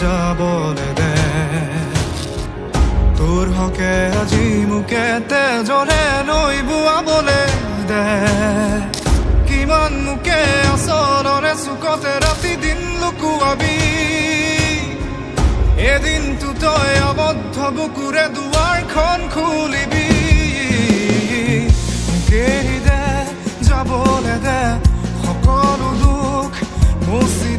যাবলৈ দে তোৰ হকে আজি মোকে তেজৰে নৈ বোৱাবলৈ দে কিমান মোকে আচলৰে চুকতে ৰাতি দিন লুকুৱাবি এদিনটো তই আবদ্ধ বুকুৰে দুৱাৰখন খুলিবি মোকে দে যাবলৈ দে সকলো দুখ মুচি